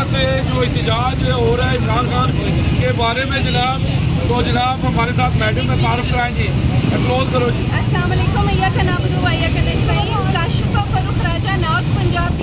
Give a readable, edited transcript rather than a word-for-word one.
पे जो एहतजाज हो रहा है इमरान खान के बारे में जनाब, तो जनाब हमारे साथ मैडम में तारुफ कराएं जी। क्लोज करो जी। अस्सलाम वालेकुम। नॉर्थ पंजाब